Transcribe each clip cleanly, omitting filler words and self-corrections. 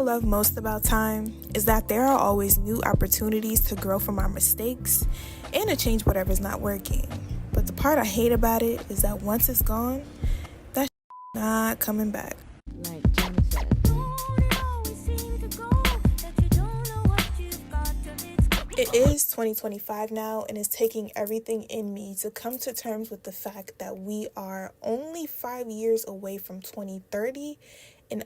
I love most about time is that there are always new opportunities to grow from our mistakes and to change whatever's not working. But the part I hate about it is that once it's gone, that's not coming back. Like Jenny said. It is 2025 now, and it's taking everything in me to come to terms with the fact that we are only 5 years away from 2030 and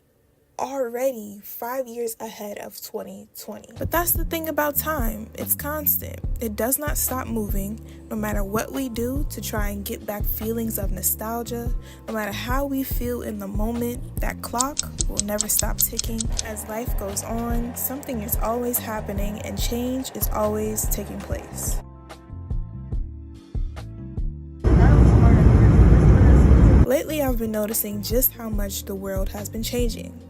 already 5 years ahead of 2020. But that's the thing about time. It's constant. It does not stop moving, no matter what we do to try and get back feelings of nostalgia. No matter how we feel in the moment, that clock will never stop ticking. As life goes on, something is always happening and change is always taking place. Lately, I've been noticing just how much the world has been changing.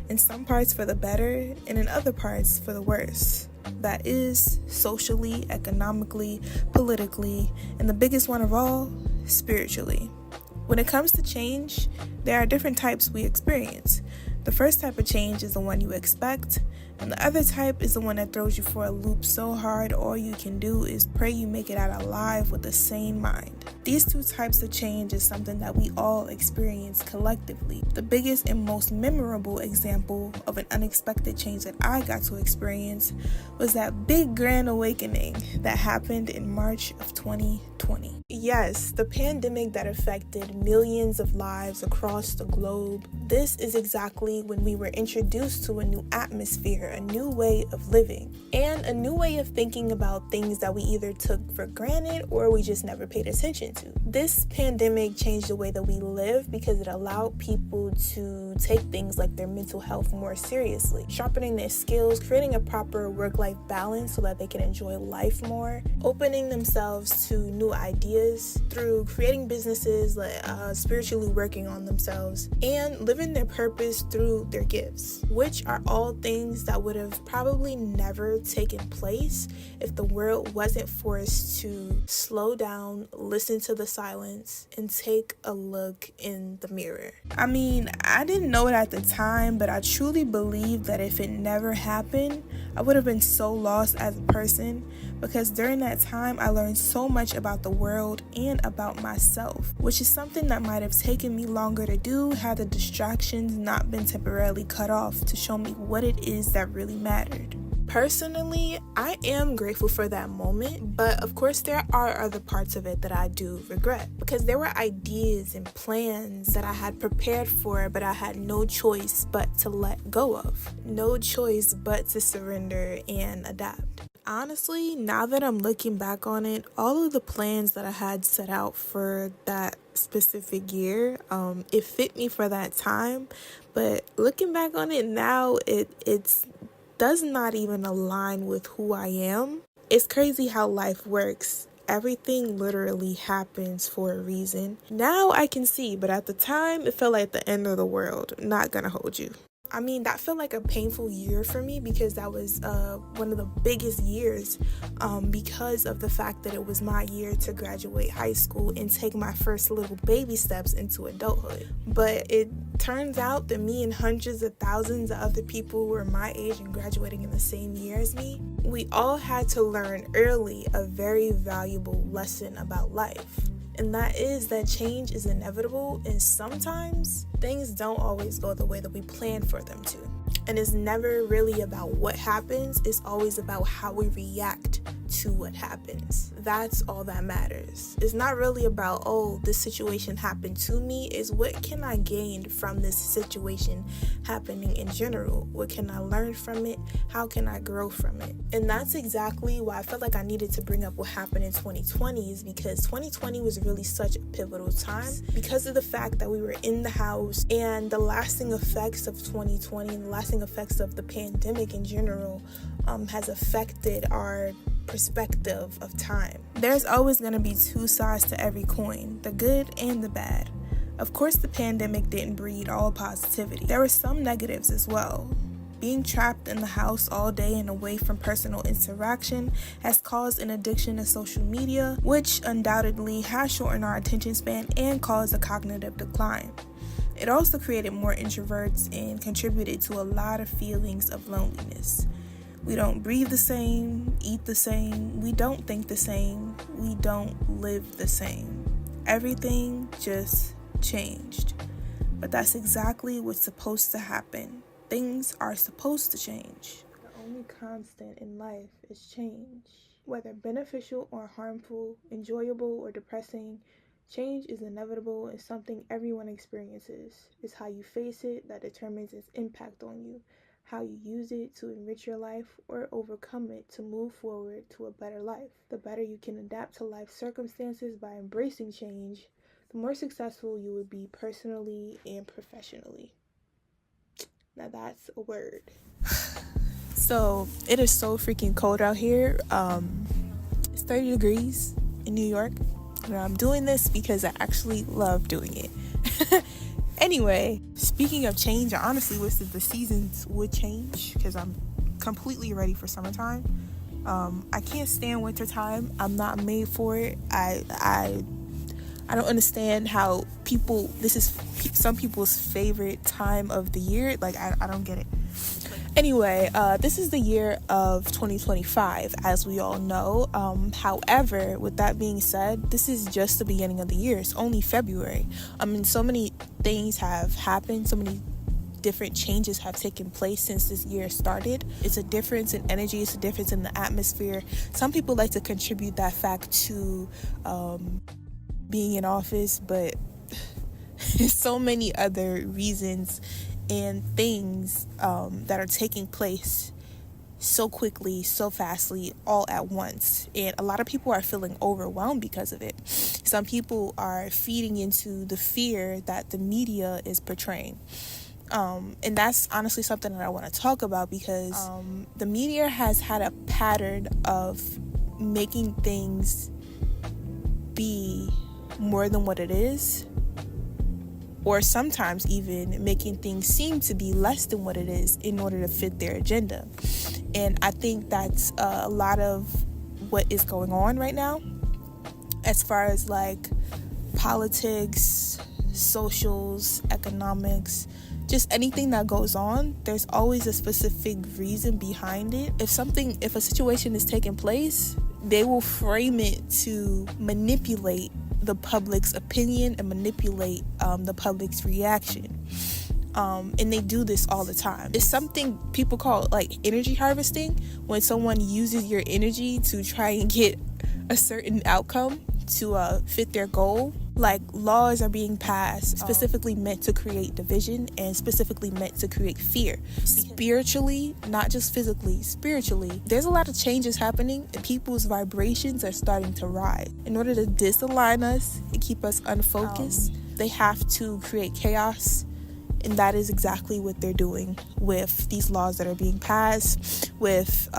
In some parts for the better, and in other parts for the worse. That is, socially, economically, politically, and the biggest one of all, spiritually. When it comes to change, there are different types we experience. The first type of change is the one you expect, and the other type is the one that throws you for a loop so hard all you can do is pray you make it out alive with a sane mind. These two types of change is something that we all experience collectively. The biggest and most memorable example of an unexpected change that I got to experience was that big grand awakening that happened in March of 2020. Yes, the pandemic that affected millions of lives across the globe. This is exactly when we were introduced to a new atmosphere, a new way of living, and a new way of thinking about things that we either took for granted or we just never paid attention to. This pandemic changed the way that we live because it allowed people to take things like their mental health more seriously, sharpening their skills, creating a proper work-life balance so that they can enjoy life more, opening themselves to new ideas through creating businesses, spiritually working on themselves, and living their purpose through their gifts, which are all things that would have probably never taken place if the world wasn't forced to slow down, listen to the silence, and take a look in the mirror. I mean, I didn't know it at the time, but I truly believe that if it never happened, I would have been so lost as a person, because during that time I learned so much about the world and about myself, which is something that might have taken me longer to do had the distractions not been temporarily cut off to show me what it is that really mattered. Personally, I am grateful for that moment, but of course there are other parts of it that I do regret, because there were ideas and plans that I had prepared for, but I had no choice but to let go of. No choice but to surrender and adapt. Honestly, now that I'm looking back on it, all of the plans that I had set out for that specific year, it fit me for that time, but looking back on it now, it's does not even align with who I am. It's crazy how life works. Everything literally happens for a reason. Now I can see, but at the time it felt like the end of the world. Not gonna hold you. I mean, that felt like a painful year for me because that was one of the biggest years because of the fact that it was my year to graduate high school and take my first little baby steps into adulthood. But it turns out that me and hundreds of thousands of other people who were my age and graduating in the same year as me, we all had to learn early a very valuable lesson about life. And that is that change is inevitable, and sometimes things don't always go the way that we plan for them to. And it's never really about what happens, it's always about how we react to what happens. That's all that matters. It's not really about, oh, this situation happened to me. It's what can I gain from this situation happening in general? What can I learn from it? How can I grow from it? And that's exactly why I felt like I needed to bring up what happened in 2020, is because 2020 was really such a pivotal time because of the fact that we were in the house, and the lasting effects of 2020 and the lasting effects of the pandemic in general has affected our perspective of time. There's always going to be two sides to every coin, the good and the bad. Of course, the pandemic didn't breed all positivity. There were some negatives as well. Being trapped in the house all day and away from personal interaction has caused an addiction to social media, which undoubtedly has shortened our attention span and caused a cognitive decline. It also created more introverts and contributed to a lot of feelings of loneliness. We don't breathe the same, eat the same, we don't think the same, we don't live the same. Everything just changed. But that's exactly what's supposed to happen. Things are supposed to change. The only constant in life is change. Whether beneficial or harmful, enjoyable or depressing, change is inevitable and something everyone experiences. It's how you face it that determines its impact on you, how you use it to enrich your life or overcome it to move forward to a better life. The better you can adapt to life circumstances by embracing change, the more successful you would be personally and professionally. Now that's a word. So it is so freaking cold out here. It's 30 degrees in New York. And I'm doing this because I actually love doing it. Anyway, speaking of change, I honestly wish that the seasons would change because I'm completely ready for summertime. I can't stand wintertime. I'm not made for it. I don't understand how this is some people's favorite time of the year. Like, I don't get it. Anyway, this is the year of 2025, as we all know. However, with that being said, this is just the beginning of the year. It's only February. I mean, so many things have happened. So many different changes have taken place since this year started. It's a difference in energy. It's a difference in the atmosphere. Some people like to contribute that fact to being in office, but so many other reasons and things that are taking place so quickly, so fastly, all at once. And a lot of people are feeling overwhelmed because of it. Some people are feeding into the fear that the media is portraying. And that's honestly something that I want to talk about because the media has had a pattern of making things be more than what it is, or sometimes even making things seem to be less than what it is in order to fit their agenda. And I think that's a lot of what is going on right now as far as like politics, socials, economics, just anything that goes on. There's always a specific reason behind it. If a situation is taking place, they will frame it to manipulate the public's opinion and manipulate the public's reaction. And they do this all the time. It's something people call like energy harvesting, when someone uses your energy to try and get a certain outcome to fit their goal. Like, laws are being passed specifically meant to create division and specifically meant to create fear. Spiritually, not just physically, spiritually, there's a lot of changes happening and people's vibrations are starting to rise. In order to disalign us and keep us unfocused, they have to create chaos. And that is exactly what they're doing with these laws that are being passed, with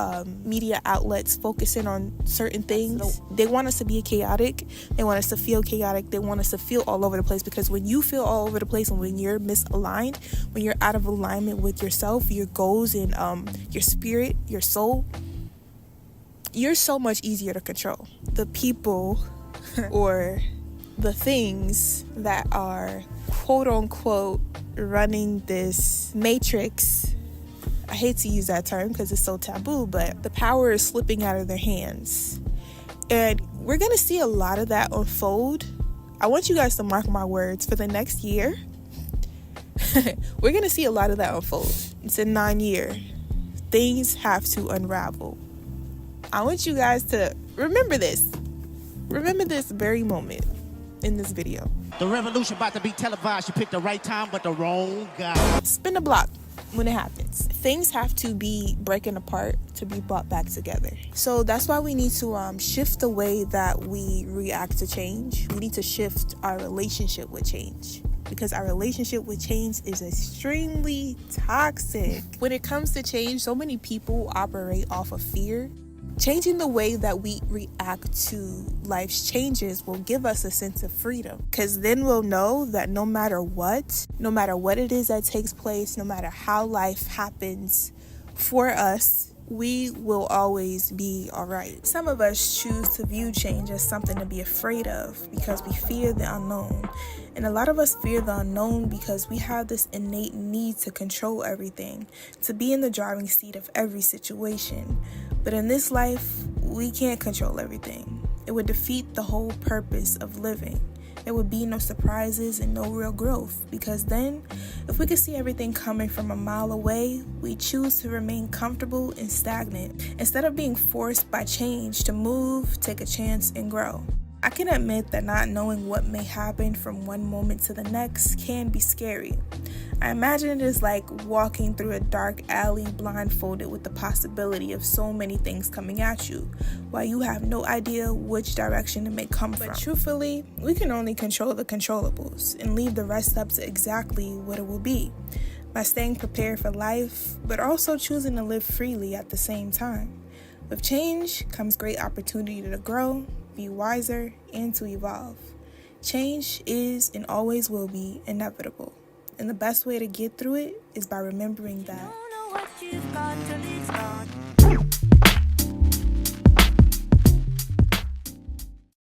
media outlets focusing on certain things. They want us to be chaotic. They want us to feel chaotic. They want us to feel all over the place, because when you feel all over the place and when you're misaligned, when you're out of alignment with yourself, your goals, and your spirit, your soul, you're so much easier to control. The people or the things that are quote unquote running this matrix, I hate to use that term because it's so taboo, but the power is slipping out of their hands. And we're going to see a lot of that unfold. I want you guys to mark my words, for the next year, we're going to see a lot of that unfold. It's a 9-year. Things have to unravel. I want you guys to remember this. Remember this very moment in this video. The revolution about to be televised. You picked the right time, but the wrong guy. Spin the block when it happens. Things have to be breaking apart to be brought back together. So that's why we need to shift the way that we react to change. We need to shift our relationship with change, because our relationship with change is extremely toxic. When it comes to change, so many people operate off of fear. Changing the way that we react to life's changes will give us a sense of freedom, because then we'll know that no matter what it is that takes place, no matter how life happens for us, we will always be alright. Some of us choose to view change as something to be afraid of because we fear the unknown. And a lot of us fear the unknown because we have this innate need to control everything, to be in the driving seat of every situation. But in this life, we can't control everything. It would defeat the whole purpose of living. There would be no surprises and no real growth, because then, if we could see everything coming from a mile away, we choose to remain comfortable and stagnant instead of being forced by change to move, take a chance, and grow. I can admit that not knowing what may happen from one moment to the next can be scary. I imagine it is like walking through a dark alley blindfolded with the possibility of so many things coming at you, while you have no idea which direction it may come from. But truthfully, we can only control the controllables and leave the rest up to exactly what it will be, by staying prepared for life, but also choosing to live freely at the same time. With change comes great opportunity to grow, be wiser, and to evolve. Change is and always will be inevitable. And the best way to get through it is by remembering that. Don't know what you've got till it's gone.